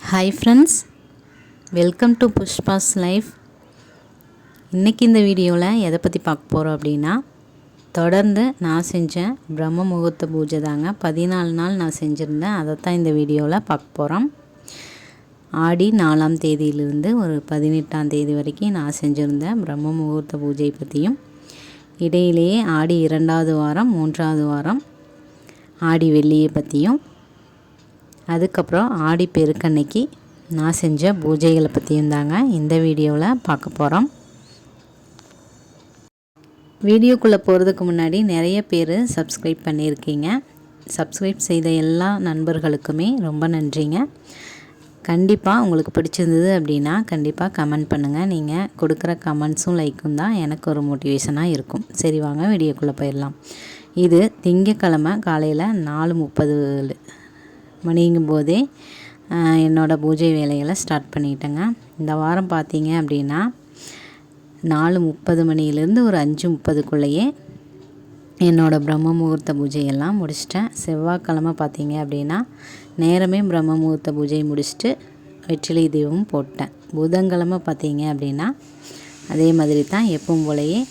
Hi friends, welcome to Pushpa's life. இன்றைக்கி இந்த வீடியோவில் எதை பற்றி பார்க்க போகிறோம் அப்படின்னா, தொடர்ந்து நான் செஞ்சேன் பிரம்ம முகூர்த்த பூஜை தாங்க. 14 நாள் நான் செஞ்சுருந்தேன். அதை தான் இந்த வீடியோவில் பார்க்க போகிறோம். ஆடி 4ஆம் தேதியிலிருந்து ஒரு 18ஆம் தேதி வரைக்கும் நான் செஞ்சுருந்தேன் பிரம்ம முகூர்த்த பூஜை பற்றியும், இடையிலேயே ஆடி 2வது வாரம் 3வது வாரம் ஆடி வெள்ளியை பற்றியும், அதுக்கப்புறம் ஆடி பெருக்கன்னைக்கு நான் செஞ்ச பூஜைகளை பற்றியும் தாங்க இந்த வீடியோவில் பார்க்க போகிறோம். வீடியோக்குள்ளே போகிறதுக்கு முன்னாடி நிறைய பேர் சப்ஸ்கிரைப் பண்ணியிருக்கீங்க. சப்ஸ்கிரைப் செய்த எல்லா நண்பர்களுக்குமே ரொம்ப நன்றிங்க. கண்டிப்பாக உங்களுக்கு பிடிச்சிருந்தது அப்படின்னா கண்டிப்பாக கமெண்ட் பண்ணுங்கள். நீங்கள் கொடுக்குற கமெண்ட்ஸும் லைக்கும் தான் எனக்கு ஒரு மோட்டிவேஷனாக இருக்கும். சரி, வாங்க வீடியோக்குள்ளே போயிடலாம். இது திங்கக்கிழமை காலையில் 4:30 மணிங்கும் போதே என்னோடய பூஜை வேலைகளை ஸ்டார்ட் பண்ணிட்டேங்க. இந்த வாரம் பார்த்தீங்க அப்படின்னா 4:30 மணியிலேருந்து ஒரு 5:30க்குள்ளேயே என்னோடய பிரம்ம முகூர்த்த பூஜையெல்லாம் முடிச்சிட்டேன். செவ்வாய்க்கிழமை பார்த்தீங்க அப்படின்னா நேரமே பிரம்ம முகூர்த்த பூஜை முடிச்சுட்டு வெற்றிலை தீபமும் போட்டேன். புதன்கிழமை பார்த்தீங்க அப்படின்னா அதே மாதிரி தான் எப்பவும் போலயே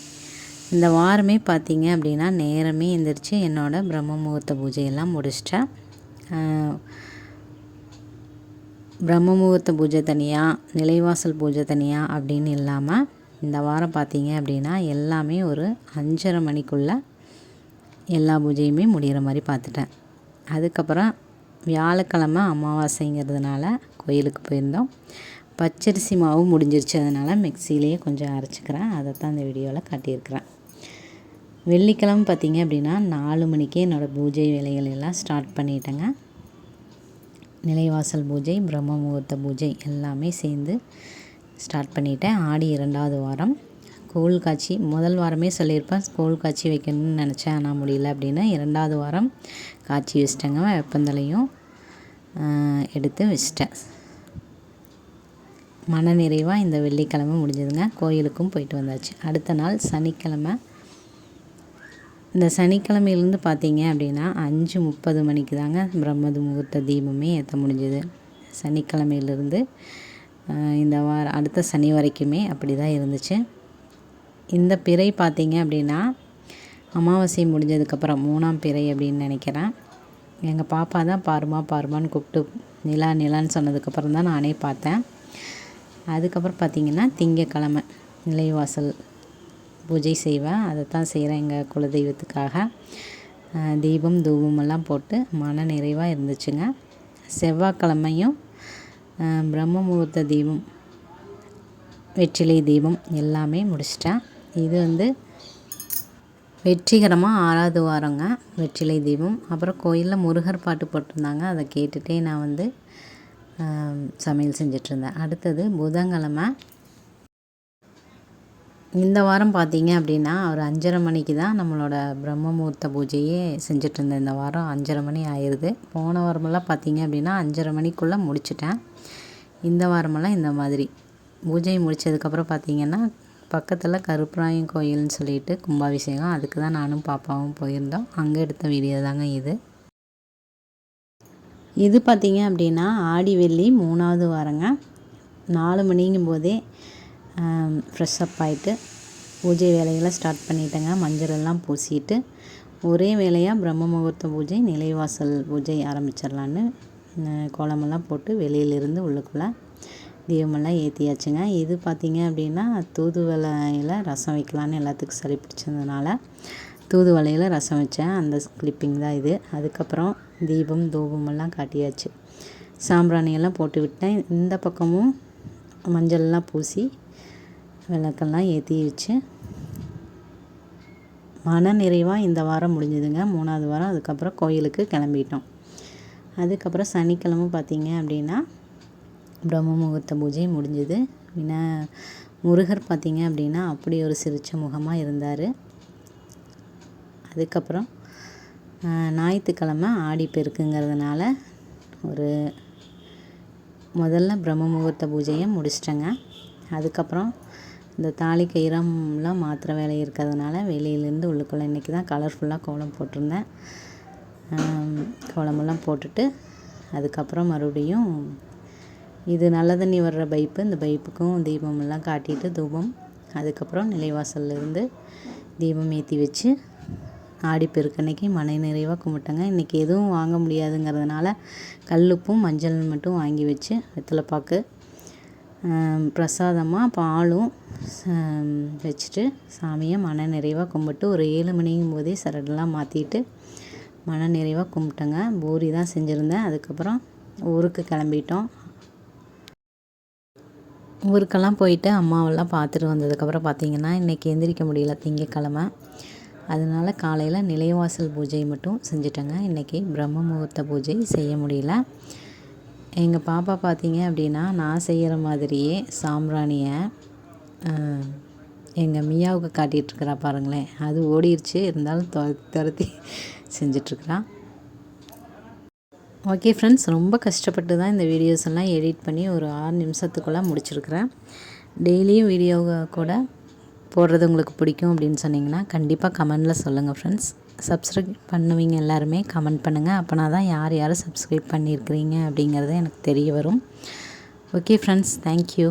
இந்த வாரமே பார்த்தீங்க அப்படின்னா நேரமே எந்திரிச்சு என்னோடய பிரம்ம முகூர்த்த பூஜையெல்லாம் முடிச்சிட்டேன். பிரம்ம முகூர்த்த பூஜை தனியாக, நிலைவாசல் பூஜை தனியாக அப்படின்னு இல்லாமல் இந்த வாரம் பார்த்தீங்க அப்படின்னா எல்லாமே ஒரு 5:30 மணிக்குள்ளே எல்லா பூஜையுமே முடிகிற மாதிரி பார்த்துட்டேன். அதுக்கப்புறம் வியாழக்கிழமை அமாவாசைங்கிறதுனால கோயிலுக்கு போயிருந்தோம். பச்சரிசி மாவு முடிஞ்சிருச்சு, அதனால் மிக்சியிலேயே கொஞ்சம் அரைச்சிக்கிறேன். அதை தான் இந்த வீடியோவில் காட்டியிருக்கிறேன். வெள்ளிக்கிழமை பார்த்தீங்க அப்படின்னா 4 மணிக்கே என்னோடய பூஜை வேலைகள் எல்லாம் ஸ்டார்ட் பண்ணிட்டேங்க. நிலைவாசல் பூஜை, பிரம்ம முகூர்த்த பூஜை எல்லாமே சேர்ந்து ஸ்டார்ட் பண்ணிட்டேன். ஆடி 2வது வாரம் கோல் காட்சி, முதல் வாரமே சொல்லியிருப்பேன் கோல் காட்சி வைக்கணும்னு நினச்சேன், ஆனால் முடியல அப்படின்னு 2வது வாரம் காட்சி வச்சிட்டேங்க. வெப்பந்தலையும் எடுத்து வச்சிட்டேன். மன நிறைவாக இந்த வெள்ளிக்கிழமை முடிஞ்சதுங்க. கோயிலுக்கும் போயிட்டு வந்தாச்சு. அடுத்த நாள் சனிக்கிழமை. இந்த சனிக்கிழமையிலேருந்து பார்த்தீங்க அப்படின்னா 5:30 மணிக்கு தாங்க பிரம்ம முகூர்த்த தீபமே ஏற்ற முடிஞ்சது. சனிக்கிழமையிலேருந்து இந்த வாரம் அடுத்த சனி வரைக்குமே அப்படி தான் இருந்துச்சு. இந்த பிறை பார்த்தீங்க அப்படின்னா அமாவாசை முடிஞ்சதுக்கப்புறம் 3ஆம் பிறை அப்படின்னு நினைக்கிறேன். எங்கள் பாப்பா தான் பாருமான்னு கூப்பிட்டு நிலான்னு சொன்னதுக்கப்புறம் தான் நானே பார்த்தேன். அதுக்கப்புறம் பார்த்திங்கன்னா திங்கக்கிழமை நிலைவாசல் பூஜை செய்வேன். அதை தான் செய்கிறேன் எங்கள் குலதெய்வத்துக்காக. தீபம் தூபமெல்லாம் போட்டு மன நிறைவாக இருந்துச்சுங்க. செவ்வாய்க்கிழமையும் பிரம்ம முகூர்த்த தீபம், வெற்றிலை தீபம் எல்லாமே முடிச்சிட்டேன். இது வெற்றிகரமாக 6வது வாரங்க வெற்றிலை தீபம். அப்புறம் கோயிலில் முருகர் பாட்டு போட்டிருந்தாங்க, அதை கேட்டுகிட்டே நான் சமையல் செஞ்சிட்ருந்தேன். அடுத்தது புதன்கிழமை. இந்த வாரம் பார்த்தீங்க அப்படின்னா ஒரு 5:30 மணிக்கு தான் நம்மளோட பிரம்ம முகூர்த்த பூஜையே செஞ்சிட்ருந்தேன். இந்த வாரம் 5:30 மணி ஆயிடுது. போன வாரமெல்லாம் பார்த்தீங்க அப்படின்னா 5:30 மணிக்குள்ளே முடிச்சிட்டேன். இந்த வாரமெல்லாம் இந்த மாதிரி பூஜை முடித்ததுக்கப்புறம் பார்த்தீங்கன்னா பக்கத்தில் கருப்பராயன் கோயில்னு சொல்லிட்டு கும்பாபிஷேகம், அதுக்கு தான் நானும் பாப்பாவும் போயிருந்தோம். அங்கே எடுத்த வீடியோ தாங்க இது பார்த்தீங்க அப்படின்னா ஆடி வெள்ளி 3வது வாரங்க. 4 மணிங்கும் போதே ஃப்ரெஷ்ஷப் ஆகிட்டு பூஜை வேலைகளை ஸ்டார்ட் பண்ணிட்டேங்க. மஞ்சள் எல்லாம் பூசிட்டு ஒரே வேலையாக பிரம்ம முகூர்த்த பூஜை, நிலைவாசல் பூஜை ஆரம்பிச்சிடலான்னு கோலமெல்லாம் போட்டு வெளியிலிருந்து உள்ளுக்குள்ளே தீபமெல்லாம் ஏற்றியாச்சுங்க. இது பார்த்திங்க அப்படின்னா தூதுவளையில் ரசம் வைக்கலான்னு எல்லாத்துக்கும் சளி பிடிச்சதுனால தூதுவளையில் ரசம் வச்சேன். அந்த கிளிப்பிங் தான் இது. அதுக்கப்புறம் தீபம் தூபமெல்லாம் காட்டியாச்சு. சாம்பிராணியெல்லாம் போட்டு விட்டேன். இந்த பக்கமும் மஞ்சள்லாம் பூசி விளக்கெல்லாம் ஏற்றி வச்சு மன நிறைவாக இந்த வாரம் முடிஞ்சதுங்க. 3வது வாரம். அதுக்கப்புறம் கோயிலுக்கு கிளம்பிட்டோம். அதுக்கப்புறம் சனிக்கிழமை பார்த்தீங்க அப்படின்னா பிரம்ம முகூர்த்த பூஜை முடிஞ்சது. முருகர் பார்த்தீங்க அப்படின்னா அப்படி ஒரு சிரிச்ச முகமாக இருந்தார். அதுக்கப்புறம் ஞாயிற்றுக்கிழமை ஆடி பெருக்குங்கிறதுனால முதல்ல பிரம்ம முகூர்த்த பூஜையை முடிச்சிட்டேங்க. அதுக்கப்புறம் இந்த தாலி கயிறம்லாம் மாத்திர வேலை இருக்கிறதுனால வெளியிலேருந்து உள்ளுக்குள்ளே இன்றைக்கி தான் கலர்ஃபுல்லாக கோலம் போட்டிருந்தேன். கோலமெல்லாம் போட்டுட்டு அதுக்கப்புறம் மறுபடியும் இது நல்ல தண்ணி வர்ற பைப்பு. இந்த பைப்புக்கும் தீபமெல்லாம் காட்டிட்டு தூபம், அதுக்கப்புறம் நிலைவாசல்லேருந்து தீபம் ஏற்றி வச்சு ஆடிப்பெருக்கு அன்னைக்கு மன நிறைவாக கும்பிட்டேங்க. இன்றைக்கி எதுவும் வாங்க முடியாதுங்கிறதுனால கல்லுப்பும் மஞ்சள் மட்டும் வாங்கி வச்சு வெத்தலைப்பாக்கு பிரசாதமாக பாலும் வச்சுட்டு சாமியை மன நிறைவாக கும்பிட்டு ஒரு 7 மணிங்கும் போதே சரடெல்லாம் மாற்றிட்டு மன நிறைவாக கும்பிட்டேங்க. பூரி தான் செஞ்சுருந்தேன். அதுக்கப்புறம் ஊருக்கு கிளம்பிட்டோம். ஊருக்கெல்லாம் போயிட்டு அம்மாவெல்லாம் பார்த்துட்டு வந்ததுக்கப்புறம் பார்த்திங்கன்னா இன்றைக்கி எந்திரிக்க முடியல, திங்கக்கிழமை. அதனால காலையில் நிலைவாசல் பூஜை மட்டும் செஞ்சுட்டேங்க. இன்றைக்கி பிரம்ம முகூர்த்த பூஜை செய்ய முடியல. எங்கள் பாப்பா பார்த்திங்க அப்படின்னா நான் செய்கிற மாதிரியே சாம்பிராணியை எங்கள் மியாவுக்கு காட்டிகிட்ருக்கிறா பாருங்களேன். அது ஓடிடுச்சு, இருந்தாலும் துரத்தி செஞ்சிட்ருக்குறான். ஓகே ஃப்ரெண்ட்ஸ், ரொம்ப கஷ்டப்பட்டு தான் இந்த வீடியோஸ் எல்லாம் எடிட் பண்ணி ஒரு 6 நிமிஷத்துக்குள்ளே முடிச்சிருக்கிறேன். டெய்லியும் வீடியோவை கூட போடுறது உங்களுக்கு பிடிக்கும் அப்படின்னு சொன்னிங்கன்னா கண்டிப்பாக கமெண்டில் சொல்லுங்கள் ஃப்ரெண்ட்ஸ். சப்ஸ்கிரைப் பண்ணுவீங்க எல்லாருமே கமெண்ட் பண்ணுங்கள். அப்போனா தான் யார் யார் சப்ஸ்கிரைப் பண்ணியிருக்கிறீங்க அப்படிங்கிறது எனக்கு தெரிய வரும். Okay friends, thank you.